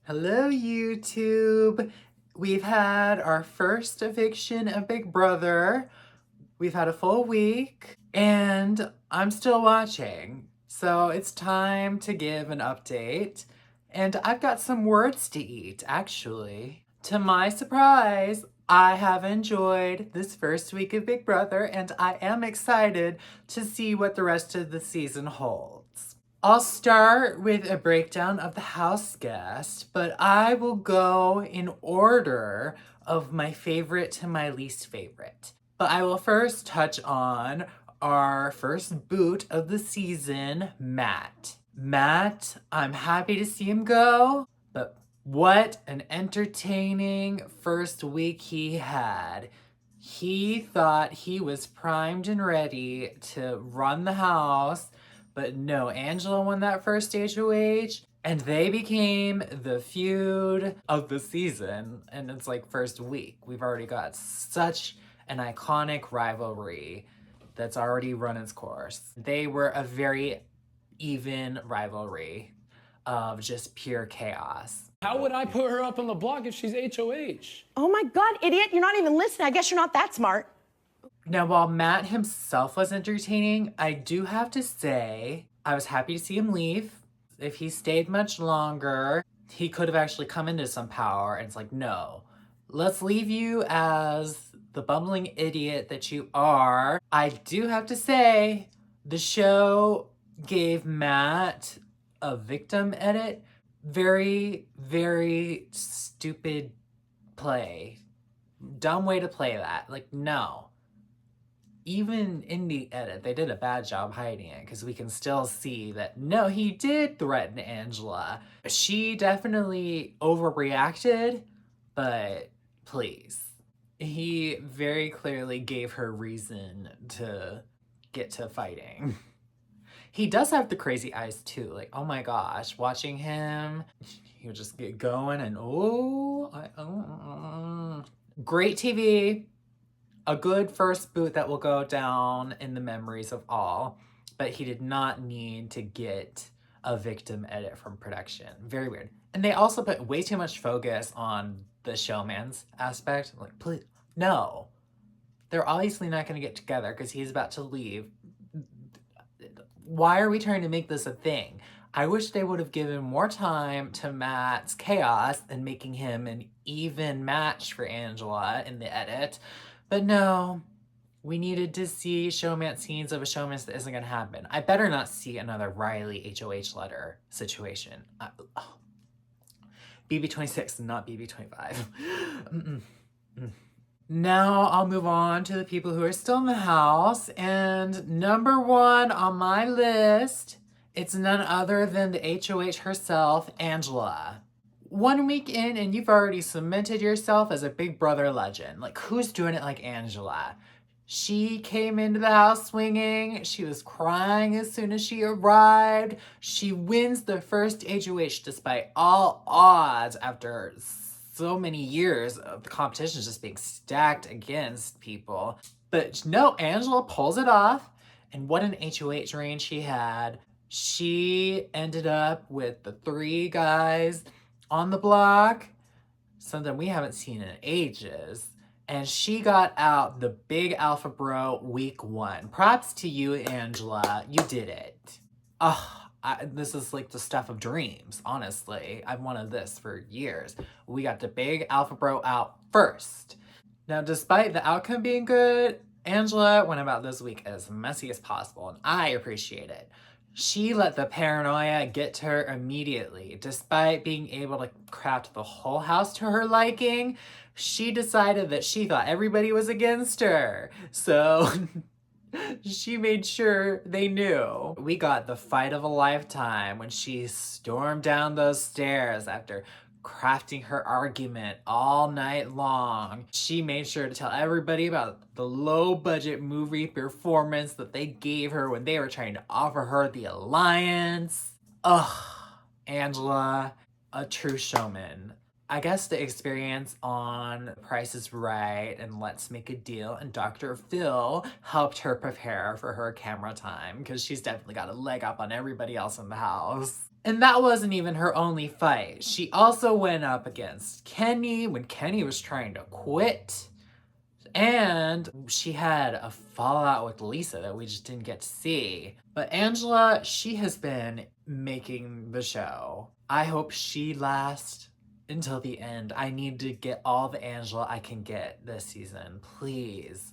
Hello, YouTube. We've had our first eviction of Big Brother. We've had a full week, and I'm still watching. So it's time to give an update. And I've got some words to eat, actually. To my surprise, I have enjoyed this first week of Big Brother, and I am excited to see what the rest of the season holds. I'll start with a breakdown of the house guest, but I will go in order of my favorite to my least favorite. But I will first touch on our first boot of the season, Matt. Matt, I'm happy to see him go, but what an entertaining first week he had. He thought he was primed and ready to run the house, but no, Angela won that first HOH, and they became the feud of the season. And it's like first week. We've already got such an iconic rivalry that's already run its course. They were a very even rivalry of just pure chaos. How would I put her up on the block if she's HOH? Oh my God, idiot, you're not even listening. I guess you're not that smart. Now, while Matt himself was entertaining, I do have to say I was happy to see him leave. If he stayed much longer, he could have actually come into some power, and it's like, no, let's leave you as the bumbling idiot that you are. I do have to say, the show gave Matt a victim edit. Very, very stupid play. Dumb way to play that. Like, no. Even in the edit, they did a bad job hiding it because we can still see that, no, he did threaten Angela. She definitely overreacted, but please. He very clearly gave her reason to get to fighting. He does have the crazy eyes too. Like, oh my gosh, watching him, he would just get going and great TV. A good first boot that will go down in the memories of all, but he did not need to get a victim edit from production. Very weird. And they also put way too much focus on the showman's aspect. Like, please, no. They're obviously not going to get together because he's about to leave. Why are we trying to make this a thing? I wish they would have given more time to Matt's chaos and making him an even match for Angela in the edit. But no, we needed to see showman scenes of a showman that isn't going to happen. I better not see another Riley HOH letter situation. BB26, not BB25. Now I'll move on to the people who are still in the house. And number one on my list, it's none other than the HOH herself, Angela. 1 week in and you've already cemented yourself as a Big Brother legend. Like, who's doing it like Angela? She came into the house swinging. She was crying as soon as she arrived. She wins the first HOH despite all odds after so many years of the competition just being stacked against people. But no, Angela pulls it off. And what an HOH reign she had. She ended up with the 3 guys on the block, something we haven't seen in ages. And she got out the big alpha bro week 1. Props to you, Angela. You did it. This is like the stuff of dreams, honestly. I've wanted this for years. We got the big alpha bro out first. Now, despite the outcome being good, Angela went about this week as messy as possible, and I appreciate it. She let the paranoia get to her immediately. Despite being able to craft the whole house to her liking, she decided that she thought everybody was against her. So she made sure they knew. We got the fight of a lifetime when she stormed down those stairs after crafting her argument all night long. She made sure to tell everybody about the low-budget movie performance that they gave her when they were trying to offer her the alliance. Ugh, Angela, a true showman. I guess the experience on Price is Right and Let's Make a Deal and Dr. Phil helped her prepare for her camera time because she's definitely got a leg up on everybody else in the house. And that wasn't even her only fight. She also went up against Kenny when Kenny was trying to quit. And she had a fallout with Lisa that we just didn't get to see. But Angela, she has been making the show. I hope she lasts until the end. I need to get all the Angela I can get this season, please.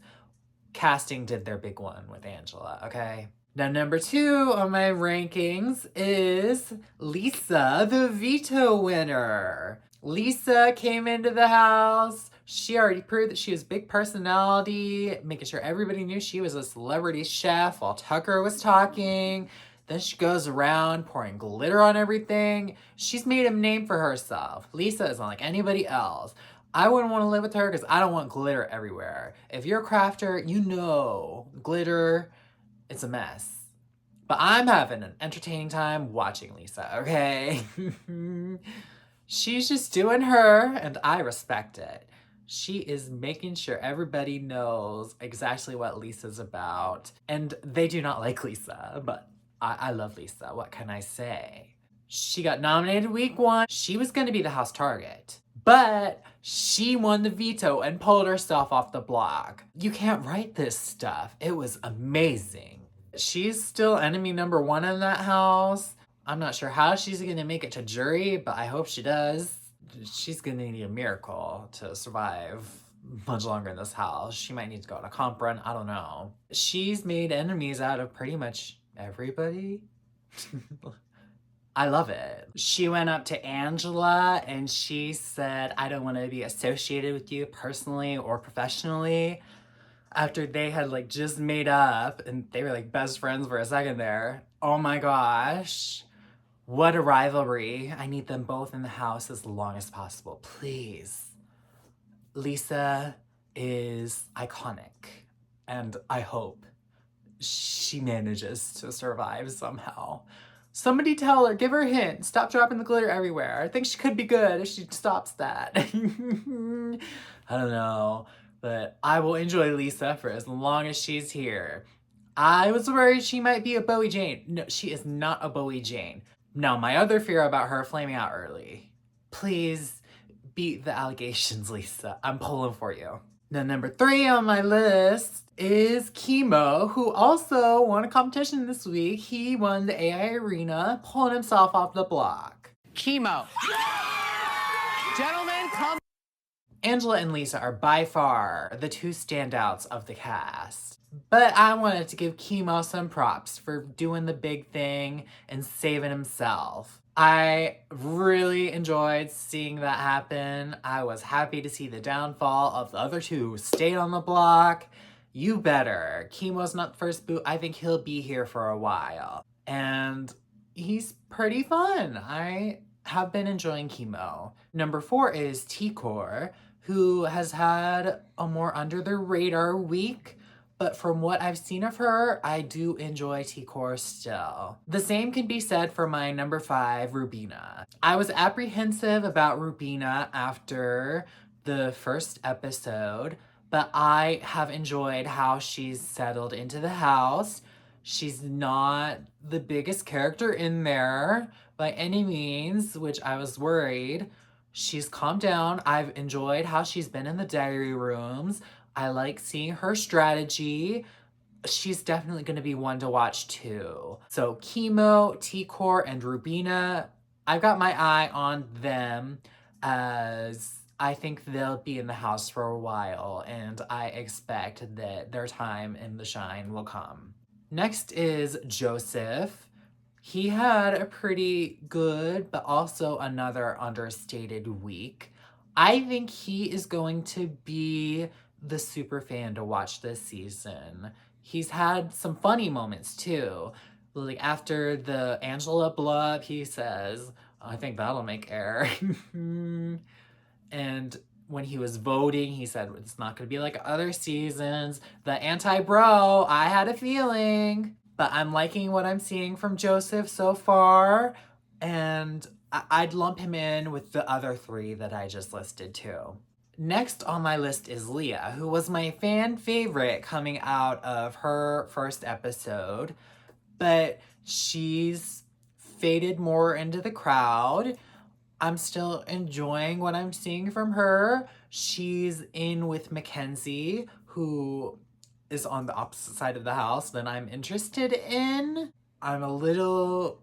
Casting did their big one with Angela, okay? Now, number 2 on my rankings is Lisa, the veto winner. Lisa came into the house. She already proved that she was big personality, making sure everybody knew she was a celebrity chef while Tucker was talking. Then she goes around pouring glitter on everything. She's made a name for herself. Lisa is not like anybody else. I wouldn't want to live with her because I don't want glitter everywhere. If you're a crafter, you know glitter, it's a mess. But I'm having an entertaining time watching Lisa, okay? She's just doing her, and I respect it. She is making sure everybody knows exactly what Lisa's about. And they do not like Lisa, but I love Lisa. What can I say? She got nominated week 1. She was going to be the house target. But she won the veto and pulled herself off the block. You can't write this stuff. It was amazing. She's still enemy number 1 in that house. I'm not sure how she's gonna make it to jury, but I hope she does. She's gonna need a miracle to survive much longer in this house. She might need to go on a comp run, I don't know. She's made enemies out of pretty much everybody. I love it. She went up to Angela and she said, I don't want to be associated with you personally or professionally. After they had like just made up and they were like best friends for a second there. Oh my gosh. What a rivalry. I need them both in the house as long as possible, please. Lisa is iconic and I hope she manages to survive somehow. Somebody tell her, give her a hint, stop dropping the glitter everywhere. I think she could be good if she stops that. I don't know, but I will enjoy Lisa for as long as she's here. I was worried she might be a Bowie Jane. No, she is not a Bowie Jane. Now, my other fear about her flaming out early. Please beat the allegations, Lisa. I'm pulling for you. Now, number 3 on my list is Chemo, who also won a competition this week. He won the AI Arena, pulling himself off the block. Chemo. Gentlemen, come. Angela and Lisa are by far the 2 standouts of the cast. But I wanted to give Chemo some props for doing the big thing and saving himself. I really enjoyed seeing that happen. I was happy to see the downfall of the other 2 who stayed on the block. You better. Chemo's not the first boot. I think he'll be here for a while. And he's pretty fun. I have been enjoying Chemo. Number 4 is T-Core, who has had a more under the radar week. But from what I've seen of her, I do enjoy T-Core still. The same can be said for my number 5, Rubina. I was apprehensive about Rubina after the first episode, but I have enjoyed how she's settled into the house. She's not the biggest character in there by any means, which I was worried. She's calmed down. I've enjoyed how she's been in the diary rooms. I like seeing her strategy. She's definitely going to be one to watch too. So Chemo, T-Core, and Rubina, I've got my eye on them as I think they'll be in the house for a while, and I expect that their time in the shine will come. Next is Joseph. He had a pretty good, but also another understated week. I think he is going to be the super fan to watch this season. He's had some funny moments too. Like after the Angela blow up, he says, I think that'll make air. And when he was voting, he said, it's not gonna be like other seasons. The anti-bro, I had a feeling. But I'm liking what I'm seeing from Joseph so far. And I'd lump him in with the other 3 that I just listed too. Next on my list is Leah, who was my fan favorite coming out of her first episode, but she's faded more into the crowd. I'm still enjoying what I'm seeing from her. She's in with Mackenzie, who is on the opposite side of the house than I'm interested in. I'm a little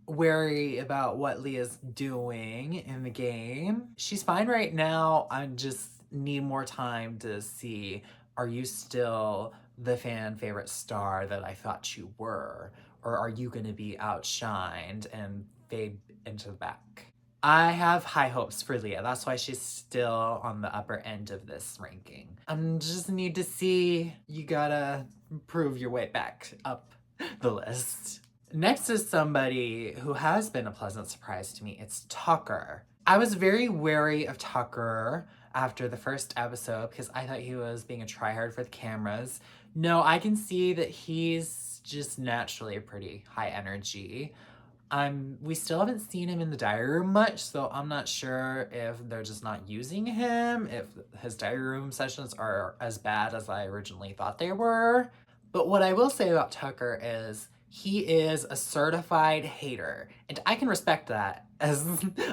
wary about what Leah's doing in the game. She's fine right now. I just need more time to see, are you still the fan favorite star that I thought you were? Or are you gonna be outshined and fade into the back? I have high hopes for Leah. That's why she's still on the upper end of this ranking. I just need to see, you gotta prove your way back up the list. Next is somebody who has been a pleasant surprise to me. It's Tucker. I was very wary of Tucker after the first episode because I thought he was being a tryhard for the cameras. No, I can see that he's just naturally pretty high energy. We still haven't seen him in the diary room much, so I'm not sure if they're just not using him, if his diary room sessions are as bad as I originally thought they were. But what I will say about Tucker is he is a certified hater, and I can respect that as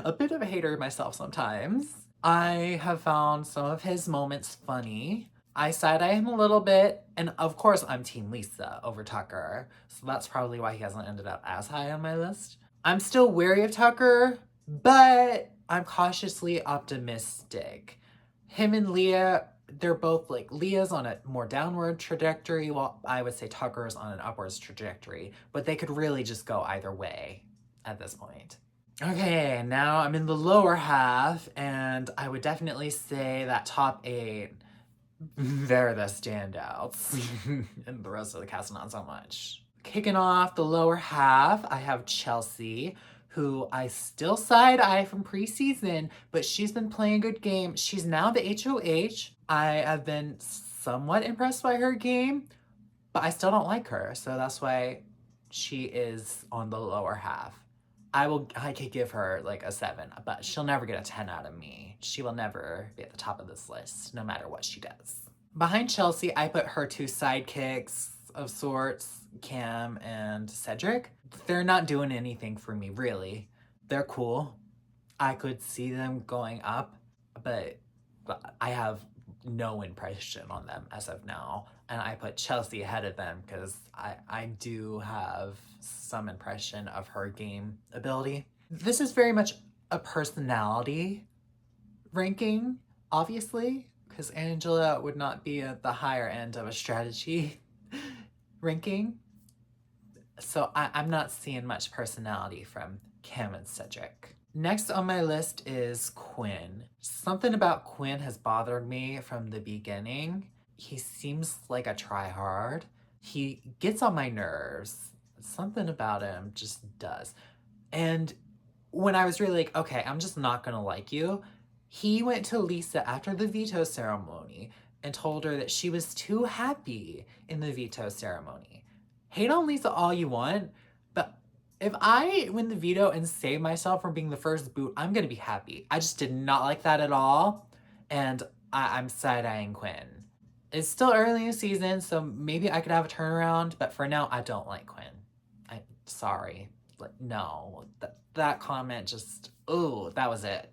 a bit of a hater myself sometimes. I have found some of his moments funny. I side-eye him a little bit, and of course I'm Team Lisa over Tucker, so that's probably why he hasn't ended up as high on my list. I'm still wary of Tucker, but I'm cautiously optimistic. Him and Leah, they're both like, Leah's on a more downward trajectory, while I would say Tucker's on an upwards trajectory, but they could really just go either way at this point. Okay, now I'm in the lower half, and I would definitely say that top 8, they're the standouts. And the rest of the cast, not so much. Kicking off the lower half, I have Chelsea, who I still side-eye from preseason, but she's been playing a good game. She's now the HOH. I have been somewhat impressed by her game, but I still don't like her, so that's why she is on the lower half. I could give her like a 7, but she'll never get a 10 out of me. She will never be at the top of this list, no matter what she does. Behind Chelsea, I put her 2 sidekicks of sorts, Cam and Cedric. They're not doing anything for me, really. They're cool. I could see them going up, but I have no impression on them as of now. And I put Chelsea ahead of them because I do have some impression of her game ability. This is very much a personality ranking, obviously, because Angela would not be at the higher end of a strategy ranking. So I'm not seeing much personality from Cam and Cedric. Next on my list is Quinn. Something about Quinn has bothered me from the beginning. He seems like a tryhard. He gets on my nerves. Something about him just does. And when I was really like, okay, I'm just not gonna like you, he went to Lisa after the veto ceremony and told her that she was too happy in the veto ceremony. Hate on Lisa all you want, but if I win the veto and save myself from being the first boot, I'm gonna be happy. I just did not like that at all, and I'm side-eyeing Quinn. It's still early in the season, so maybe I could have a turnaround, but for now, I don't like Quinn. Sorry. Like, no. That comment just, ooh, that was it.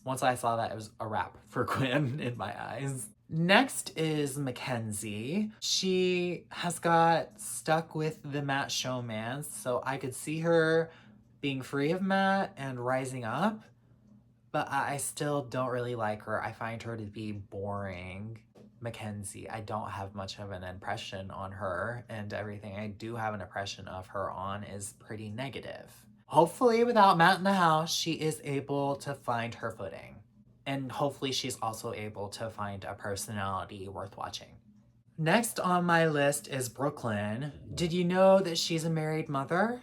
Once I saw that, it was a wrap for Quinn in my eyes. Next is Mackenzie. She has got stuck with the Matt showman, so I could see her being free of Matt and rising up, but I still don't really like her. I find her to be boring. Mackenzie, I don't have much of an impression on her, and everything I do have an impression of her on is pretty negative. Hopefully, without Matt in the house, she is able to find her footing. And hopefully she's also able to find a personality worth watching. Next on my list is Brooklyn. Did you know that she's a married mother?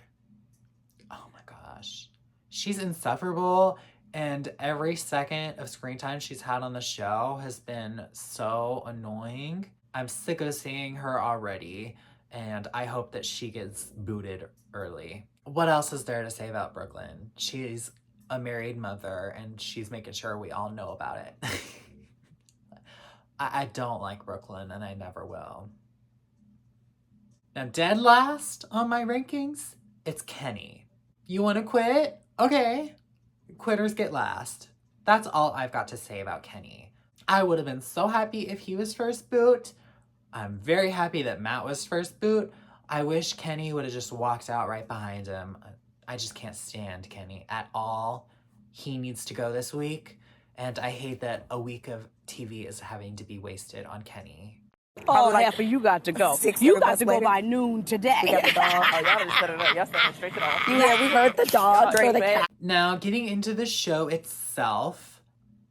Oh my gosh. She's insufferable, and every second of screen time she's had on the show has been so annoying. I'm sick of seeing her already, and I hope that she gets booted early. What else is there to say about Brooklyn? She's a married mother, and she's making sure we all know about it. I don't like Brooklyn, and I never will. Now, dead last on my rankings, it's Kenny. You want to quit? Okay. Quitters get last. That's all I've got to say about Kenny. I would have been so happy if he was first boot. I'm very happy that Matt was first boot. I wish Kenny would have just walked out right behind him. I just can't stand Kenny at all. He needs to go this week. And I hate that a week of TV is having to be wasted on Kenny. Oh, half of you got to go. You got to go by noon today. We got the dog. Oh, y'all just set it up. Y'all set it straight to the off. Yeah, we heard the dog or the cat. Now, getting into the show itself,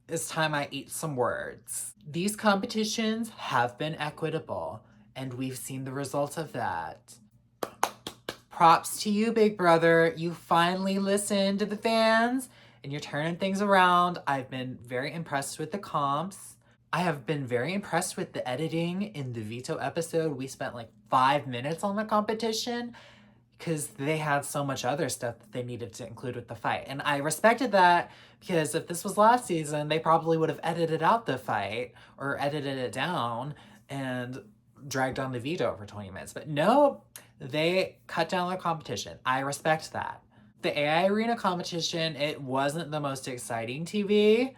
it's time I eat some words. These competitions have been equitable, and we've seen the results of that. Props to you, Big Brother. You finally listened to the fans, and you're turning things around. I've been very impressed with the comps. I have been very impressed with the editing in the veto episode. We spent like 5 minutes on the competition because they had so much other stuff that they needed to include with the fight. And I respected that because if this was last season, they probably would have edited out the fight or edited it down and dragged on the veto for 20 minutes. But no, they cut down the competition. I respect that. The AI Arena competition, it wasn't the most exciting TV,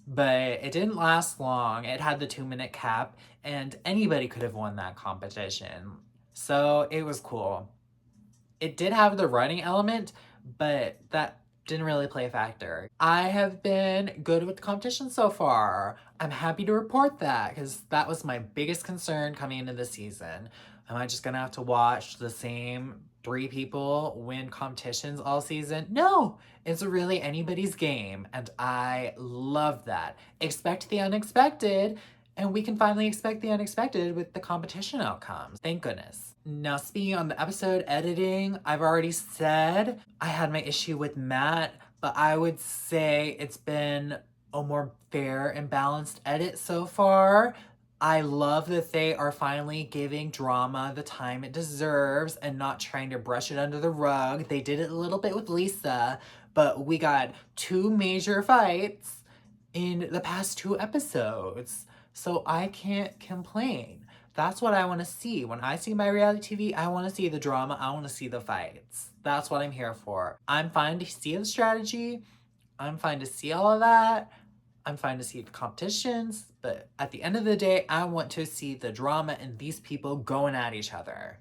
but it didn't last long. It had the 2-minute cap, and anybody could have won that competition. So it was cool. It did have the running element, but that didn't really play a factor. I have been good with the competition so far. I'm happy to report that because that was my biggest concern coming into the season. Am I just gonna have to watch the same 3 people win competitions all season? No, it's really anybody's game, and I love that. Expect the unexpected, and we can finally expect the unexpected with the competition outcomes. Thank goodness. Now, speaking on the episode editing, I've already said I had my issue with Matt, but I would say it's been a more fair and balanced edit so far. I love that they are finally giving drama the time it deserves and not trying to brush it under the rug. They did it a little bit with Lisa, but we got 2 major fights in the past 2 episodes. So I can't complain. That's what I want to see. When I see my reality TV, I want to see the drama. I want to see the fights. That's what I'm here for. I'm fine to see the strategy. I'm fine to see all of that. I'm fine to see the competitions. But at the end of the day, I want to see the drama and these people going at each other.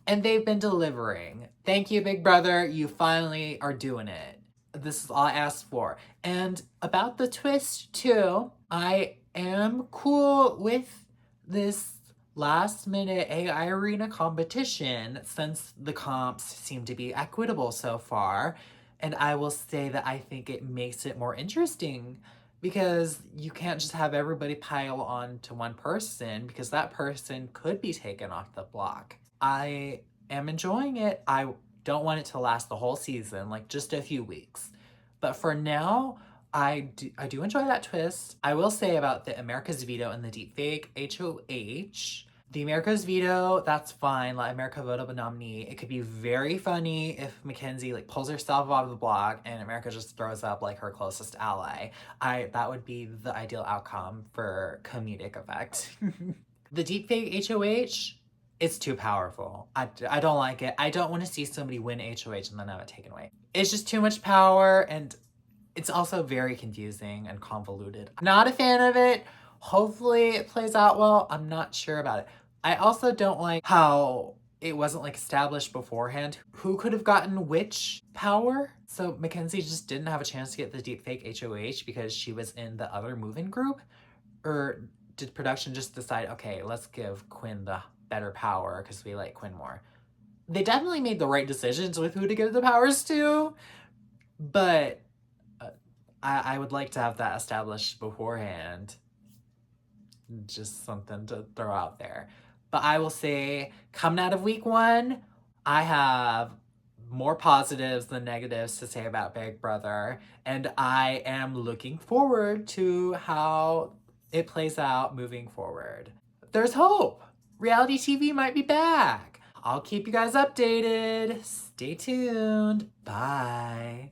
And they've been delivering. Thank you, Big Brother. You finally are doing it. This is all I asked for. And about the twist, too, I am cool with this last minute AI Arena competition since the comps seem to be equitable so far. And I will say that I think it makes it more interesting because you can't just have everybody pile on to one person because that person could be taken off the block. I am enjoying it. I don't want it to last the whole season, like just a few weeks. But for now, I do enjoy that twist. I will say about the America's Veto and the deepfake HOH. The America's Veto, that's fine. Let America vote up a nominee. It could be very funny if Mackenzie like pulls herself out of the block and America just throws up like her closest ally. That would be the ideal outcome for comedic effect. The deepfake HOH, it's too powerful. I don't like it. I don't want to see somebody win HOH and then have it taken away. It's just too much power, and it's also very confusing and convoluted. Not a fan of it. Hopefully it plays out well. I'm not sure about it. I also don't like how it wasn't like established beforehand who could have gotten which power. So Mackenzie just didn't have a chance to get the deepfake HOH because she was in the other move-in group? Or did production just decide, okay, let's give Quinn the better power because we like Quinn more? They definitely made the right decisions with who to give the powers to, but I would like to have that established beforehand. Just something to throw out there. But I will say, coming out of week 1, I have more positives than negatives to say about Big Brother, and I am looking forward to how it plays out moving forward. There's hope. Reality TV might be back. I'll keep you guys updated. Stay tuned. Bye.